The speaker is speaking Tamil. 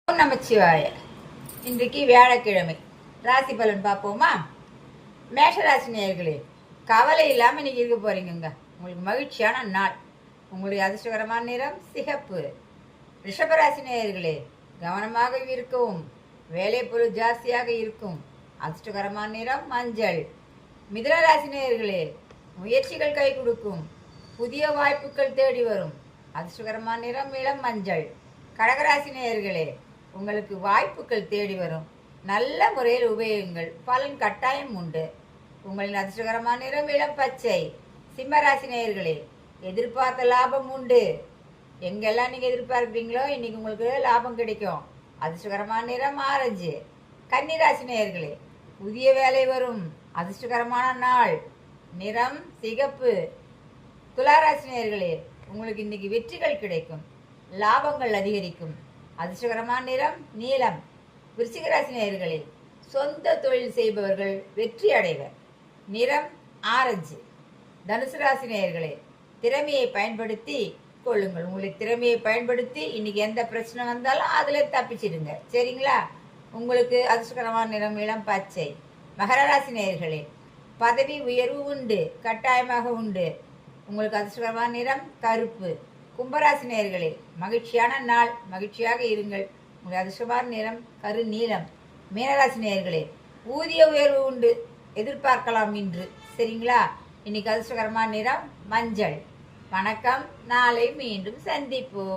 நமச்சிவாய. இன்றைக்கு வியாழக்கிழமை. ராசி பலன் பார்ப்போமா? மேஷராசி நேயர்களே, கவலை இல்லாமல் இன்னைக்கு இருக்க போறீங்க. உங்களுக்கு மகிழ்ச்சியான நாள். உங்களுடைய அதிர்ஷ்டகரமான நிறம் சிகப்பு. ரிஷபராசி நேயர்களே, கவனமாக இருக்கவும், வேலை பொருள் ஜாஸ்தியாக இருக்கும். அதிர்ஷ்டகரமான நிறம் மஞ்சள். மிதுனராசி நேயர்களே, முயற்சிகள் கை கொடுக்கும். புதிய வாய்ப்புகள் தேடி வரும். அதிர்ஷ்டகரமான நிறம் இளம் மஞ்சள். கடகராசி நேயர்களே, உங்களுக்கு வாய்ப்புகள் தேடி வரும். நல்ல முறையில் உபயோகங்கள், பலன் கட்டாயம் உண்டு. உங்களின் அதிர்ஷ்டகரமான நிறம் இளம் பச்சை. சிம்மராசி நேயர்களே, எதிர்பார்த்த லாபம் உண்டு. எங்கெல்லாம் நீங்கள் எதிர்பார்க்குறீங்களோ இன்னைக்கு உங்களுக்கு லாபம் கிடைக்கும். அதிர்ஷ்டகரமான நிறம் ஆரஞ்சு. கன்னிராசி நேயர்களே, புதிய வேலை வரும். அதிர்ஷ்டகரமான நாள். நிறம் சிகப்பு. துளாராசி நேயர்களே, உங்களுக்கு இன்னைக்கு வெற்றிகள் கிடைக்கும். லாபங்கள் அதிகரிக்கும். அதிர்ஷ்டகரமான நிறம் நீலம். விருச்சிகராசி நேயர்களே, சொந்த தொழில் செய்பவர்கள் வெற்றி அடைவர். நிறம் ஆரஞ்சு. தனுசு ராசி நேயர்களே, திறமையை பயன்படுத்தி கொள்ளுங்கள். உங்களுடைய திறமையை பயன்படுத்தி இன்னைக்கு எந்த பிரச்சனை வந்தாலும் அதுல தப்பிச்சிடுங்க. சரிங்களா? உங்களுக்கு அதிர்ஷ்டகரமான நிறம் இளம் பச்சை. மகர ராசி நேயர்களே, பதவி உயர்வு உண்டு, கட்டாயமாக உண்டு. உங்களுக்கு அதிர்ஷ்டகரமான நிறம் கருப்பு. கும்பராசி நேயர்களே, மகிழ்ச்சியான நாள், மகிழ்ச்சியாக இருங்கள். உங்கள் அதிர்ஷ்டமான நிறம் கரு நீலம். மீனராசி நேயர்களே, ஊதிய உயர்வு உண்டு, எதிர்பார்க்கலாம் இன்று. சரிங்களா? இன்னைக்கு அதிர்ஷ்டகரமான நிறம் மஞ்சள். வணக்கம். நாளை மீண்டும் சந்திப்போம்.